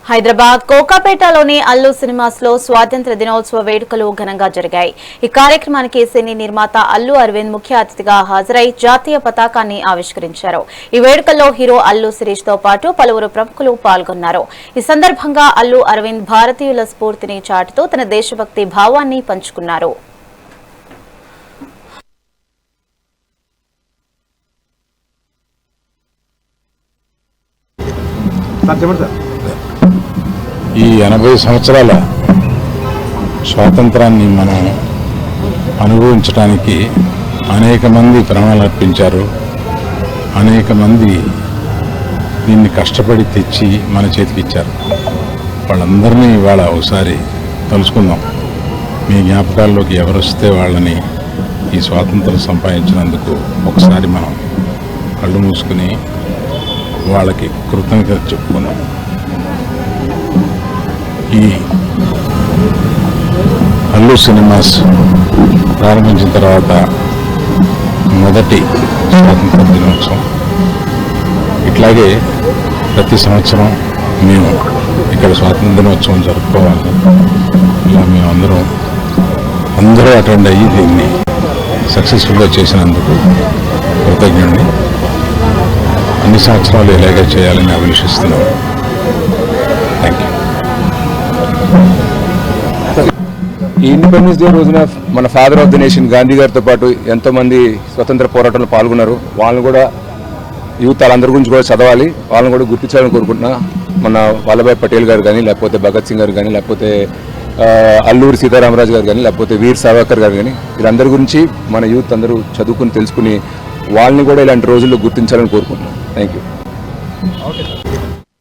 Hyderabad కోకాపేటలోని Allu cinemas లో స్వాతంత్ర దినోత్సవ వేడుకలు ఘనంగా జరిగాయి. ఈ కార్యక్రమానికి సినీ నిర్మాత అల్లు అరవింద్ ముఖ్య అతిథిగా హాజరై జాతీయ పతాకాన్ని ఆవిష్కరించారు. ఈ వేడుకల్లో హీరో అల్లు శిరీష్ తో పాటు పలువురు ప్రముఖులు పాల్గొన్నారు. ఈ సందర్భంగా అల్లు అరవింద్ భారతీయుల స్ఫూర్తిని చాటుతూ తన దేశభక్తి భావాన్ని పంచుకున్నారు. ఈ 80 సంవత్సరాల స్వాతంత్రాన్ని మనం అనుభవించడానికి అనేక మంది ప్రాణాలు అర్పించారు. అనేక మంది దీన్ని కష్టపడి తెచ్చి మన చేతికి ఇచ్చారు. వాళ్ళందరినీ ఇవాళ ఒకసారి తలుచుకుందాం. మీ జ్ఞాపకాల్లోకి ఎవరు వస్తే వాళ్ళని ఈ స్వాతంత్రం సంపాదించినందుకు ఒకసారి మనం కళ్ళు మూసుకుని వాళ్ళకి కృతజ్ఞత చెప్పుకుందాం. ఈ అల్లు సినిమాస్ ప్రారంభించిన తర్వాత మొదటి స్వాతంత్ర దినోత్సవం. ఇట్లాగే ప్రతి సంవత్సరం మేము ఇక్కడ స్వాతంత్ర దినోత్సవం జరుపుకోవాలి. ఇలా మేము అందరూ అటెండ్ అయ్యి దీన్ని సక్సెస్ఫుల్గా చేసినందుకు కృతజ్ఞుడిని. అన్ని సంవత్సరాలు ఇలాగే చేయాలని అభిలషిస్తున్నాను. Thank you. ఈ ఇండిపెండెన్స్ డే రోజున మన father of the nation Gandhi గారితో పాటు ఎంతోమంది స్వతంత్ర పోరాటంలో పాల్గొన్నారు. వాళ్ళని కూడా యూత్ వాళ్ళందరి గురించి కూడా చదవాలి, వాళ్ళని కూడా గుర్తించాలని కోరుకుంటున్నా. మన వల్లభాయ్ పటేల్ గారు కానీ, లేకపోతే భగత్ సింగ్ గారు కానీ, లేకపోతే అల్లూరి సీతారామరాజు గారు కానీ, లేకపోతే వీర్ సావర్కర్ గారు కానీ, వీళ్ళందరి గురించి మన యూత్ అందరూ చదువుకుని తెలుసుకుని వాళ్ళని కూడా ఇలాంటి రోజుల్లో గుర్తించాలని కోరుకుంటున్నాను. Thank you.